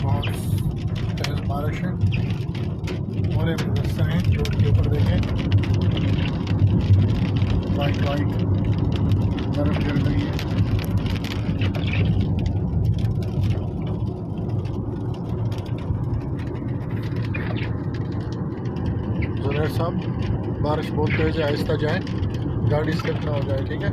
बहुत तेज बारिश है। मोले गुजरते हैं रोड के ऊपर, देखें वाइट वाइट बर्फ गिर रही है। जुनैर साहब, बारिश बहुत तेज है, आहिस्ता जाएं, गाड़ी स्लिप ना हो जाए, ठीक है।